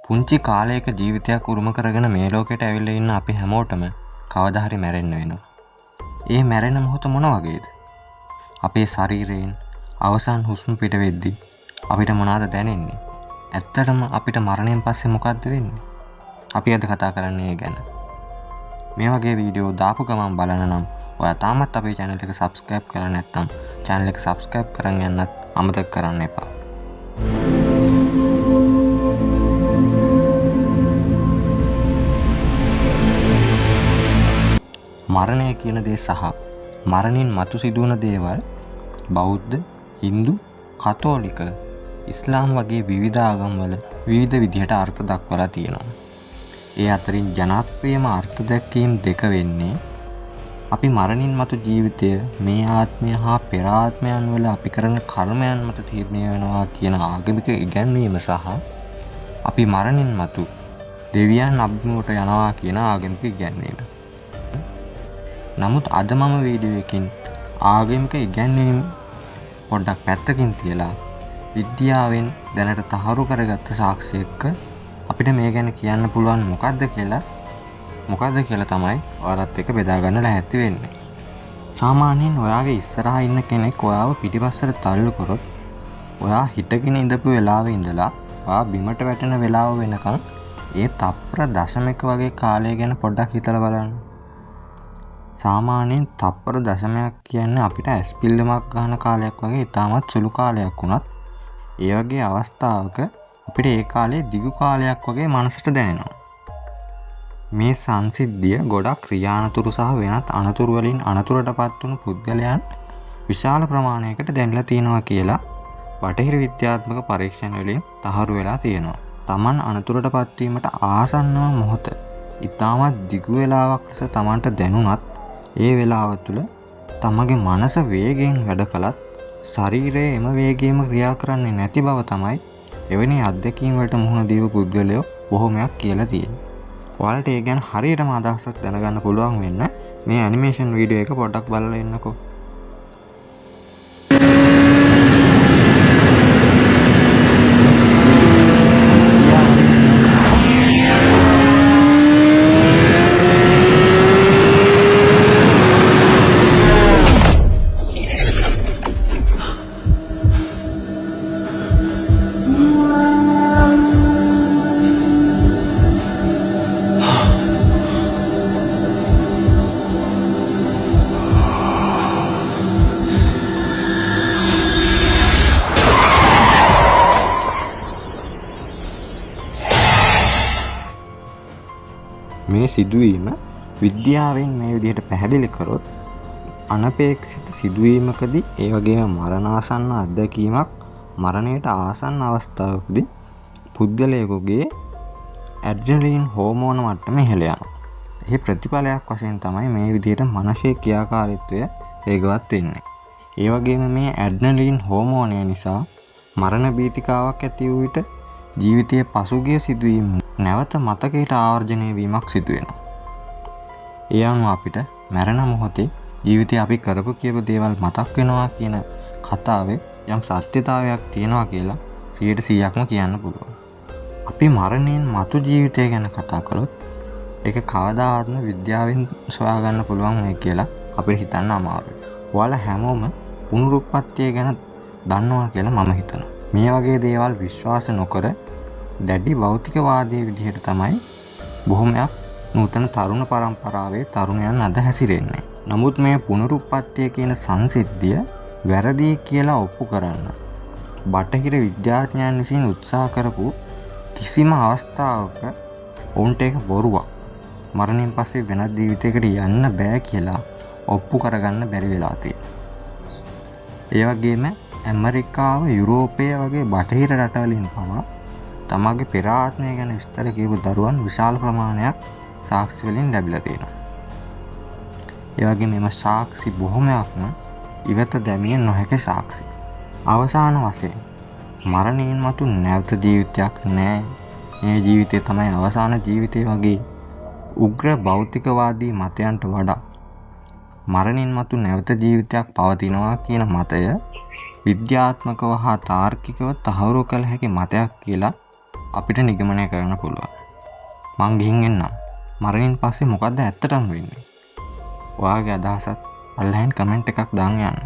පුංචි කාලයක ජීවිතයක් උරුම කරගෙන මේ ලෝකෙට ඇවිල්ලා ඉන්න අපි හැමෝටම කවදා හරි මැරෙන්න වෙනවා. ඒ මැරෙන මොහොත මොන වගේද? අපේ ශරීරයෙන් අවසන් හුස්ම පිට වෙද්දී අපිට මොනවද දැනෙන්නේ? ඇත්තටම අපිට මරණයෙන් පස්සේ මොකද්ද වෙන්නේ? අපි අද කතා කරන්නේ ඒ ගැන. මේ වගේ වීඩියෝ දාපු ගමන් බලන නම් ඔයා තාමත් අපේ channel එක subscribe කරලා නැත්නම් channel එක subscribe කරන් යන්නත් අමතක කරන්න එපා. මරණය කියන දේ සහ මරණින් මතු සිදුවන දේවල් බෞද්ධ, හින්දු, කතෝලික, ඉස්ලාම් වගේ විවිධ ආගම්වල විවිධ විදිහට අර්ථ දක්වලා තියෙනවා. ඒ අතරින් ජනප්‍රියම අර්ථ දැක්වීම් දෙක වෙන්නේ අපි මරණින් මතු ජීවිතය මේ ආත්මය හා පෙර ආත්මයන් වල අපි කරන කර්මයන් මත තීරණය වෙනවා කියන ආගමික ඉගැන්වීම සහ අපි මරණින් මතු දෙවියන් අභිමුවට යනවා කියන ආගමික ඉගැන්වීම. නමුත් අද මම වීඩියෝ එකකින් ආගමික ඉගැන්වීම් පොඩ්ඩක් පැත්තකින් තියලා විද්‍යාවෙන් දැනට තහවුරු කරගත්ත සාක්ෂි එක්ක අපිට මේ ගැන කියන්න පුළුවන් මොකද්ද කියලා තමයි ඔයාලත් එක්ක බෙදා ගන්න ලෑස්ති වෙන්නේ. සාමාන්‍යයෙන් ඔයාගේ ඉස්සරහා ඉන්න කෙනෙක් ඔයාව පිටිපස්සට තල්ලු කරොත් ඔයා හිටගෙන ඉඳපු වෙලාවේ ඉඳලා ඔයා බිමට වැටෙන වෙලාව වෙනකන් ඒ තප්පර දශමික වගේ කාලය ගැන පොඩ්ඩක් හිතලා බලන්න. සාමාන්‍යයෙන් තප්පර දශමයක් කියන්නේ අපිට ඇස්පිල්ලමක් ගන්න කාලයක් වගේ ඉතාමත් සුළු කාලයක් වුණත් ඒ වගේ අවස්ථාවක අපිට ඒ කාලේ දිගු කාලයක් වගේ මනසට දැනෙනවා. මේ සංසිද්ධිය ගොඩක් ක්‍රියානතුරු සහ වෙනත් අනතුරු වලින් අනතුරටපත් වුණු පුද්ගලයන් විශාල ප්‍රමාණයකට දැනලා තියෙනවා කියලා බටහිර විද්‍යාත්මක පරීක්ෂණ වලින් තහවුරු වෙලා තියෙනවා. Taman අනතුරටපත් වීමට ආසන්නම මොහොත ඉතාමත් දිගු වෙලාවක් ලෙස Tamanට දැනුණත් ඒ වෙලාව තුළ තමගේ මනස වේගයෙන් වැඩ කළත් ශරීරයේ එම වේගයෙන්ම ක්‍රියා කරන්නේ නැති බව තමයි එවැනි අත්දැකීම් වලට මුහුණ දීපු පුද්ගලයෝ බොහොමයක් කියලා තියෙනවා. ඔයාලට ඒ ගැන හරියටම අදහසක් දැනගන්න පුළුවන් වෙන්න මේ ඇනිමේෂන් වීඩියෝ එක පොඩ්ඩක් බලලා ඉන්නකෝ. මේ සිදුවීම විද්‍යාවෙන් මේ විදිහට පැහැදිලි කරොත් අනපේක්ෂිත සිදුවීමකදී ඒ වගේම මරණාසන්න අත්දැකීමක් මරණයට ආසන්න අවස්ථාවකදී පුද්ගලයෙකුගේ ඇඩ්‍රිනලින් හෝමෝන මට්ටම ඉහළ යනවා. ඒ ප්‍රතිඵලයක් වශයෙන් තමයි මේ විදිහට මනසේ ක්‍රියාකාරීත්වය වේගවත් වෙන්නේ. ඒ වගේම මේ ඇඩ්‍රිනලින් හෝමෝනය නිසා මරණ භීතිකාවක් ඇති වූ විට ජීවිතයේ පසුගිය සිදුවීම් නැවත මතකයට ආවර්ජනය වීමක් සිදු වෙනවා. ඒ අනුව අපිට මරණ මොහොතේ ජීවිතේ අපි කරපු කියපු දේවල් මතක් වෙනවා කියන කතාවේ යම් සත්‍යතාවයක් තියෙනවා කියලා 100%ක්ම කියන්න පුළුවන්. අපි මරණයෙන් මතු ජීවිතය ගැන කතා කළොත් ඒක කවදාවත්ම විද්‍යාවෙන් සොයාගන්න පුළුවන් වෙයි කියලා අපිට හිතන්න අමාරුයි. ඔයාලා හැමෝම පුනරුත්පත්තිය ගැන දන්නවා කියලා මම හිතනවා. මේ වගේ දේවල් විශ්වාස නොකර දැඩි භෞතිකවාදී විදිහට තමයි බොහොමයක් නූතන තරුණ පරම්පරාවේ තරුණයන් අද හැසිරෙන්නේ. නමුත් මේ පුනරුත්පත්තිය කියන සංසිද්ධිය වැරදි කියලා ඔප්පු කරන්න බටහිර විද්‍යාඥයන් විසින් උත්සාහ කරපු කිසිම අවස්ථාවක ඔවුන්ට ඒක බොරුවක්. මරණයෙන් පස්සේ වෙනත් ජීවිතයකට යන්න බෑ කියලා ඔප්පු කරගන්න බැරි වෙලා තියෙනවා. ඒ වගේම ඇමරිකාව, යුරෝපය වගේ බටහිර රටවලින් පවා තමගේ පෙර ආත්මය ගැන විස්තර කියපු දරුවන් විශාල ප්‍රමාණයක් සාක්ෂි වලින් ලැබිලා තියෙනවා. ඒ වගේම මේ සාක්ෂි බොහොමයක්ම ඉවත දැමිය නොහැකි සාක්ෂි. අවසාන වශයෙන් මරණයෙන් මතු නැවත ජීවිතයක් නැහැ. මේ ජීවිතය තමයි අවසාන ජීවිතය වගේ උග්‍ර භෞතිකවාදී මතයන්ට වඩා මරණයෙන් මතු නැවත ජීවිතයක් පවතිනවා කියන මතය විද්‍යාත්මකව හා තාර්කිකව තහවුරු කළ හැකි මතයක් කියලා අපිට නිගමනය කරන්න පුළුවන්. මං ගිහින් එන්නම්. මරණින් පස්සේ මොකක්ද ඇත්තටම වෙන්නේ? ඔයාගේ අදහසත් පල්ලෙහාන් කමෙන්ට් එකක් දාන්න යන්න.